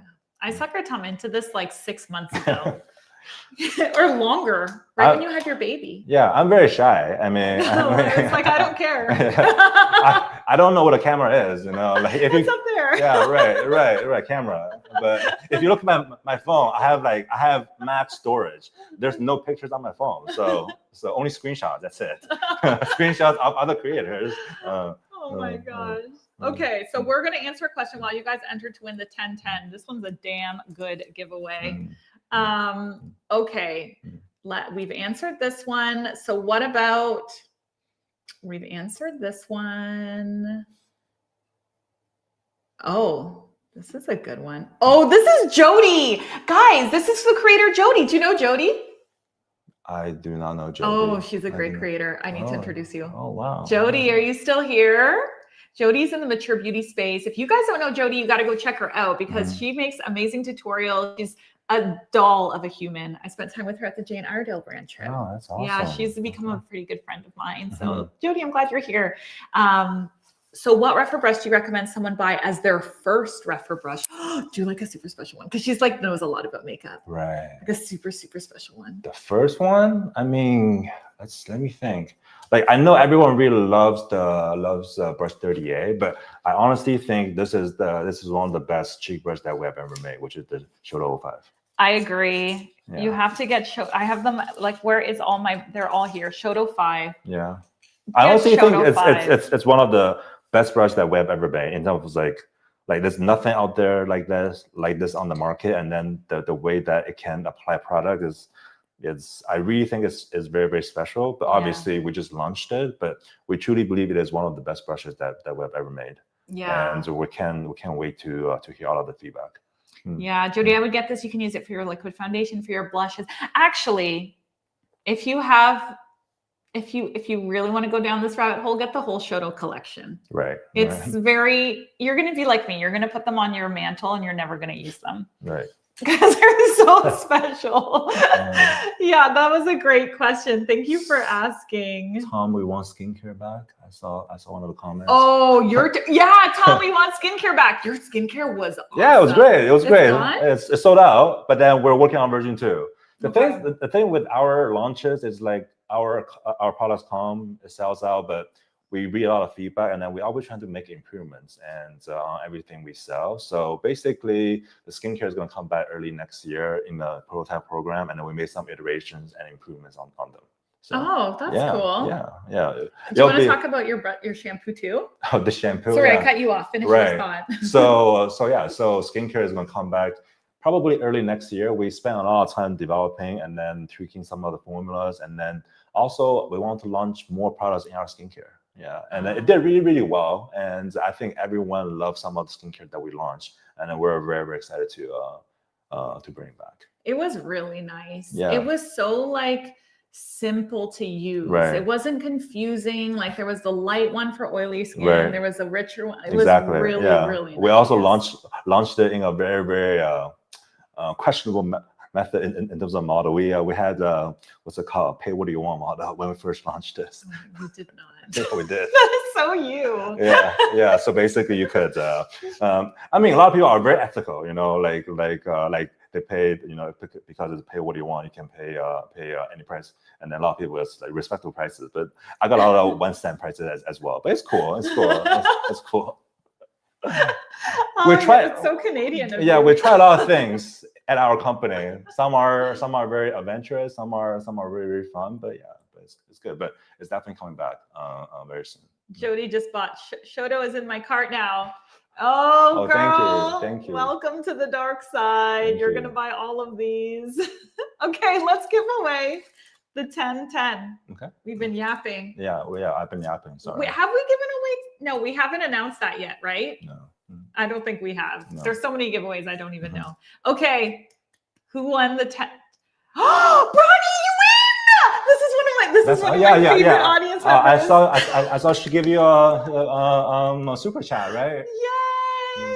I sucker Tom into this like 6 months ago. Or longer, right when you had your baby. Yeah, I'm very shy. I mean, It's like I don't care. I don't know what a camera is, like if It's you, up there. yeah, right, camera. But if you look at my phone, I have max storage. There's no pictures on my phone, so only screenshots. That's it. Screenshots of other creators. Oh my gosh. Okay, so we're gonna answer a question while you guys enter to win the 1010. This one's a damn good giveaway. Okay, we've answered this one. So what about, we've answered this one. Oh, this is a good one. Oh, this is Jody. Guys, this is the creator Jody. Do you know Jody? I do not know Jody. Oh, she's a great creator. I need to introduce you. Oh, wow. Jody, are you still here? Jody's in the mature beauty space. If you guys don't know Jody, you got to go check her out because she makes amazing tutorials. She's a doll of a human. I spent time with her at the Jane Iredale brand trip. Oh, that's awesome. Yeah, she's become a pretty good friend of mine. So Jody, I'm glad you're here. So what Rephr brush do you recommend someone buy as their first Rephr brush? Do you like a super special one? Because she's like knows a lot about makeup. Right. Like a super, super special one. The first one, I mean, let me think. Like I know everyone really loves brush 30A, but I honestly think this is one of the best cheek brush that we have ever made, which is the Shoto 05. I agree. Yeah. You have to get I have them like where is all my they're all here. Shoto 5. Yeah. I honestly think Shoto 5. it's one of the best brush that we have ever made in terms of like there's nothing out there like this on the market, and then the way that it can apply product is I really think it's very, very special. But Yeah. obviously, we just launched it. But we truly believe it is one of the best brushes that we've ever made. Yeah. And we can't wait to hear all of the feedback. Yeah, Jody, I would get this. You can use it for your liquid foundation, for your blushes. Actually, if you really want to go down this rabbit hole, get the whole Shoto collection. Right. It's you're going to be like me. You're going to put them on your mantle and you're never going to use them. Right. Because they're so special. Yeah, that was a great question. Thank you for asking. Tom, we want skincare back. I saw one of the comments. Oh, Tom, we want skincare back. Your skincare was awesome. Yeah, it was great. It was great. gone? It's sold out, but then we're working on version 2. Okay. The thing with our launches is like our products come, it sells out, but we read a lot of feedback, and then we always trying to make improvements and on everything we sell. So basically, the skincare is going to come back early next year in the prototype program, and then we made some iterations and improvements on them. So, Oh, that's cool. Yeah. Do you want to talk about your shampoo too? Oh, the shampoo. Sorry, yeah. I cut you off. Finish Right. your thought. So skincare is going to come back probably early next year. We spent a lot of time developing and then tweaking some of the formulas, and then also we want to launch more products in our skincare. Yeah, and it did really, really well, and I think everyone loves some of the skincare that we launched, and we're very, very excited to bring it back. It was really nice. Yeah. It was so like simple to use. Right. It wasn't confusing. Like there was the light one for oily skin. Right. There was a richer one. It Exactly. was really, yeah. really nice. We also launched it in a very, very questionable method in terms of model. We had what's it called? Pay what do you want model when we first launched this. We did not. Yeah, we did. That is so you. Yeah. So basically, you could. I mean, a lot of people are very ethical. You know, like they paid. You know, because it's pay what you want, you can pay any price. And then a lot of people it's like respectable prices. But I got a lot of 1 cent prices as well. But it's cool. It's cool. We try. It's so Canadian. of Yeah, you. we try a lot of things at our company. Some are very adventurous. Some are really, really fun. But yeah, it's good. But it's definitely coming back very soon. Jody just bought Shoto is in my cart now. Oh, girl. Thank you. Welcome to the dark side. Thank You're you. going to buy all of these. Okay, let's give away the 10-10. Okay. We've been yapping. Yeah, I've been yapping. Sorry. Wait, have we given away? No, we haven't announced that yet, right? No. I don't think we have. No. There's so many giveaways, I don't even Mhm. know. Okay, who won the 10? Oh, Bronnie, you win! This is one of my favorite audience members. I saw she give you a super chat, right? Yay!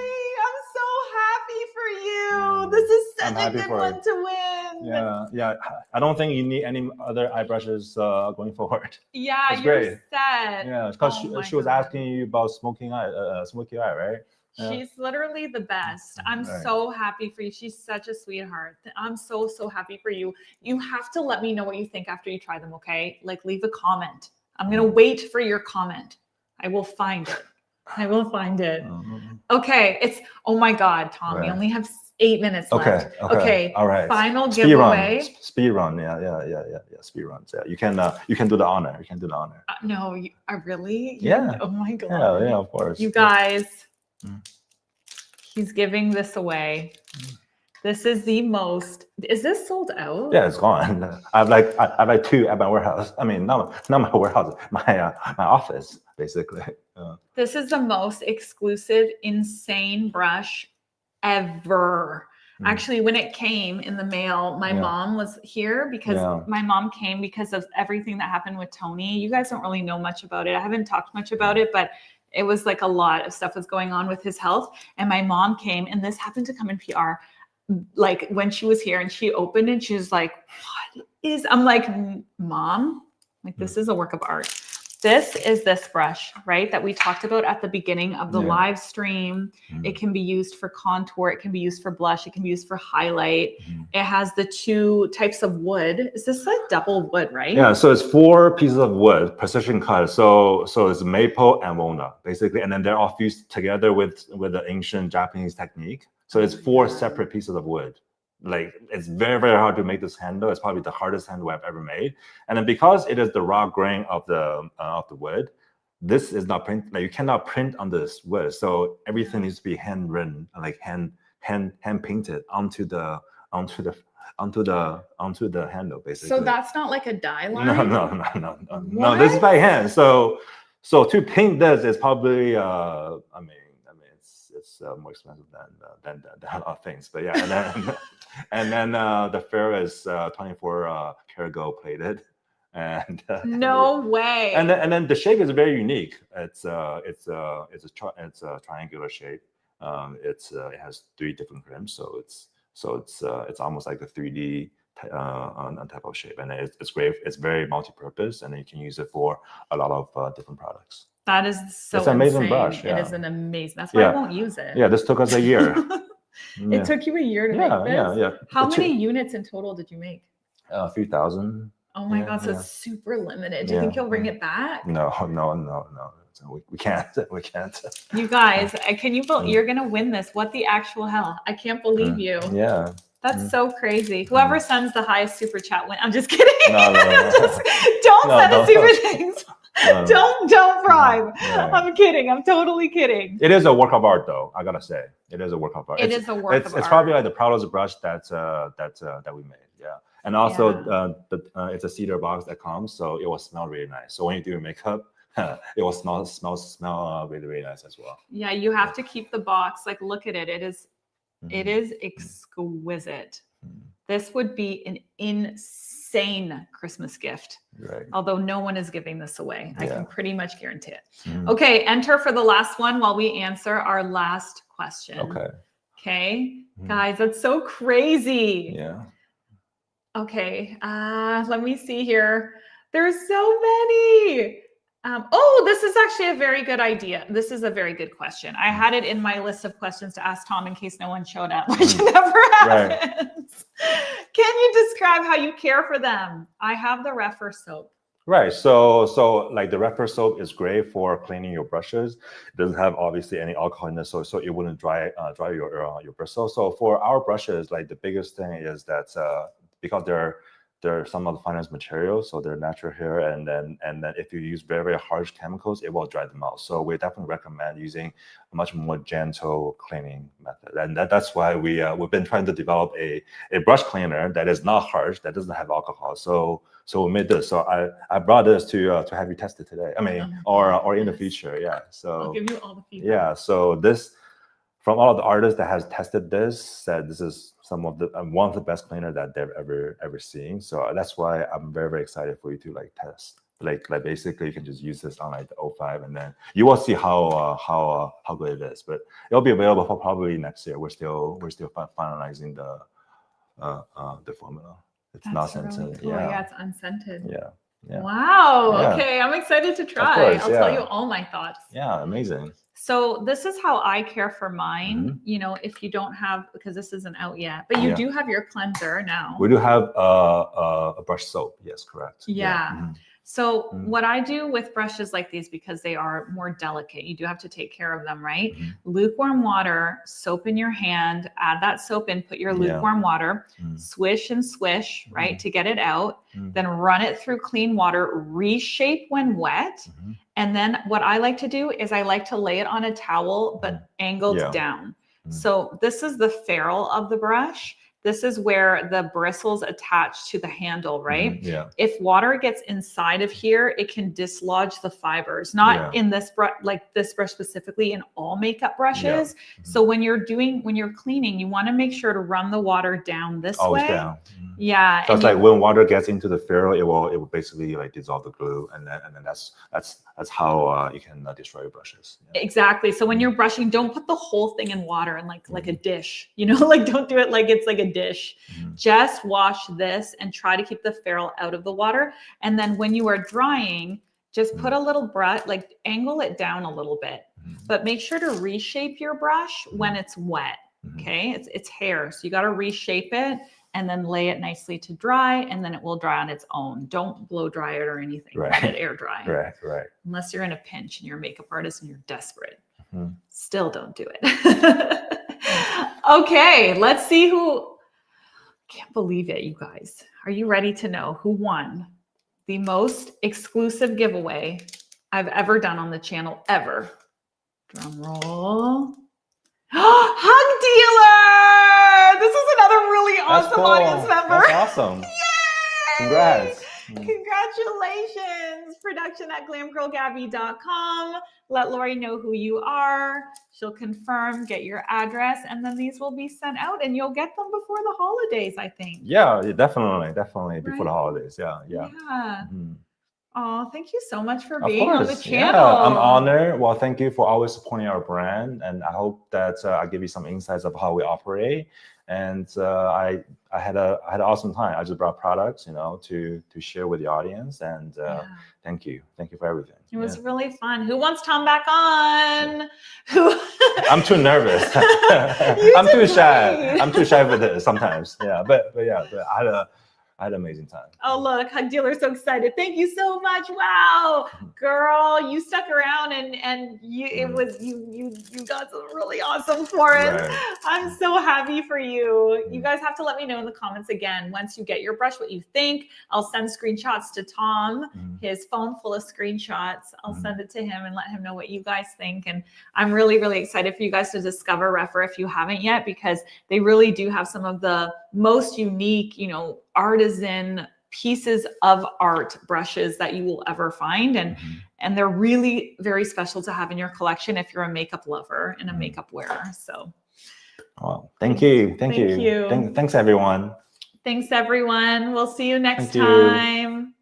I'm so happy for you. This is I'm such a happy good for one to win. Yeah. I don't think you need any other eye brushes going forward. Yeah, That's you're great. set. Yeah, because Oh my she was God. asking you about smoky eye, right? Yeah. She's literally the best. I'm Right. so happy for you. She's such a sweetheart. I'm so happy for you. You have to let me know what you think after you try them, okay? Like leave a comment. I'm going to wait for your comment. I will find it. Okay, oh my God, Tom, we Right. only have 8 minutes left. Okay. All right. Final Speed giveaway. run. Speed run. Yeah. Speed runs. Yeah. You can do the honor. No, really? Yeah. Oh my God. Yeah, of course. You guys, Mm. he's giving this away. This is the most. Is this sold out? Yeah, it's gone. I have like 2 at my warehouse. I mean, not my warehouse, my office, basically. This is the most exclusive, insane brush ever. Mm. Actually, when it came in the mail, my Yeah. mom was here because Yeah. my mom came because of everything that happened with Tony. You guys don't really know much about it. I haven't talked much about it, but it was like a lot of stuff was going on with his health. And my mom came, and this happened to come in PR. Like when she was here and she opened it, she was like, what is, I'm like, Mom, like this is a work of art. This is this brush, right? That we talked about at the beginning of the Yeah. live stream. Mm. It can be used for contour. It can be used for blush. It can be used for highlight. Mhm. It has the 2 types of wood. Is this like double wood, right? Yeah, so it's 4 pieces of wood, precision cut. So it's maple and walnut, basically, and then they're all fused together with the ancient Japanese technique. So it's 4 separate pieces of wood. Like it's very, very hard to make this handle. It's probably the hardest handle I've ever made. And then because it is the raw grain of the wood, this is not print. Like you cannot print on this wood. So everything needs to be handwritten, like hand painted onto the onto the handle basically. So that's not like a dye line? No. This is by hand. So to paint this is probably I mean it's more expensive than a lot of things. But yeah, and then the ferrule is 24 karat gold plated. And no way. And then the shape is very unique. It's a triangular shape. It has 3 different rims, so it's almost like a 3D on type of shape, and it's great. It's very multi-purpose, and you can use it for a lot of different products. That is so it's an amazing insane. brush. Yeah. It is an amazing. That's why I won't use it. Yeah, this took us a year. It took you a year to make this? Yeah. How many units in total did you make? A few thousand. Oh my God, so it's super limited. Do you think you'll bring it back? No. We can't. We can't. You guys, can you believe you're gonna win this? What the actual hell? I can't believe you. Yeah. That's so crazy. Whoever sends the highest super chat win. I'm just kidding. No. Don't send us super things. Don't bribe. Yeah. I'm kidding. I'm totally kidding. It is a work of art, though. I gotta say, it is a work of art. It is a work of art. It's probably like the proudest brush that we made. Yeah, and also it's a cedar box that comes, so it will smell really nice. So when you do your makeup, it will smell really, really nice as well. Yeah, you have to keep the box. Like, look at it. It is exquisite. This would be an insane Christmas gift. Right. Although no one is giving this away. I can pretty much guarantee it. Mm. Okay, enter for the last one while we answer our last question. Okay. Guys, that's so crazy. Yeah. Okay, let me see here. There's so many. This is actually a very good idea. This is a very good question. I had it in my list of questions to ask Tom in case no one showed up, which never happens. Can you describe how you care for them? I have the Rephr soap. Right. So like the Rephr soap is great for cleaning your brushes. It doesn't have obviously any alcohol in it, so it wouldn't dry your bristles. So for our brushes, like the biggest thing is that because they're some of the finest materials, so they're natural hair, and then if you use very, very harsh chemicals, it will dry them out. So we definitely recommend using a much more gentle cleaning method, and that's why we've been trying to develop a brush cleaner that is not harsh, that doesn't have alcohol. So we made this. So I brought this to have you test it today. I mean, or in the future, yeah. So I'll give you all the feedback. Yeah. So this, from all of the artists that has tested this, said this is one of the best cleaner that they've ever seen. So that's why I'm very, very excited for you to like test. Like basically you can just use this on like the 05, and then you will see how good it is. But it'll be available for probably next year. We're still finalizing the formula. It's not scented. Really cool. Yeah, it's unscented. Yeah. Wow. Yeah. Okay, I'm excited to try. Course, I'll tell you all my thoughts. Yeah, amazing. So this is how I care for mine. You know, if you don't have, because this isn't out yet, but you do have your cleanser now. We do have a brush soap. Yes, correct. Yeah. So what I do with brushes like these, because they are more delicate, you do have to take care of them, right? Lukewarm water, soap in your hand, add that soap in, put your lukewarm water, swish and swish, right, to get it out. Then run it through clean water, reshape when wet. And then what I like to do is I like to lay it on a towel, but angled down. So this is the ferrule of the brush. This is where the bristles attach to the handle, right? Yeah. If water gets inside of here, it can dislodge the fibers. Not in this brush, like this brush specifically, in all makeup brushes. So when you're cleaning, you want to make sure to run the water down this way. Down. Yeah. So it's like when water gets into the ferrule, it will basically like dissolve the glue, and then that's how you can destroy your brushes. Yeah. Exactly. So when you're brushing, don't put the whole thing in water and like a dish, you know, like don't do it like it's like a dish. Just wash this and try to keep the ferrule out of the water. And then when you are drying, just put a little brush, like angle it down a little bit, but make sure to reshape your brush when it's wet. Okay. It's hair. So you got to reshape it and then lay it nicely to dry, and then it will dry on its own. Don't blow dry it or anything. Let it air dry. Right. Unless you're in a pinch and you're a makeup artist and you're desperate. Still don't do it. Okay, let's see who. Can't believe it, you guys. Are you ready to know who won the most exclusive giveaway I've ever done on the channel ever? Drum roll. Hug Dealer! This is another really really That's awesome cool. audience member. That's awesome. Yay! Congrats. Congratulations. Production@glamgirlgabby.com. Let Lori know who you are. She'll confirm, get your address, and then these will be sent out and you'll get them before the holidays, I think. Yeah, definitely before the Right? holidays. Yeah. Mhm. Oh, thank you so much for Of being on the course, channel. yeah, I'm honored. Well, thank you for always supporting our brand, and I hope that I give you some insights of how we operate. And I had an awesome time. I just brought products, to share with the audience. And thank you for everything. It was really fun. Who wants Tom back on? Who? I'm too nervous. I'm too shy. great. I'm too shy for this sometimes. Yeah, but I had an amazing time. Oh, look, Hug Dealer's so excited. Thank you so much. Wow, girl, you stuck around and you got some really awesome for us. Right. I'm so happy for you. You guys have to let me know in the comments again once you get your brush what you think. I'll send screenshots to Tom, his phone full of screenshots. I'll send it to him and let him know what you guys think. And I'm really, really excited for you guys to discover Rephr if you haven't yet, because they really do have some of the most unique, artisan pieces of art brushes that you will ever find. And they're really very special to have in your collection if you're a makeup lover and a makeup wearer. So Well, thank you. Thank you. Thanks everyone. Thanks everyone. We'll see you next Thank you. time.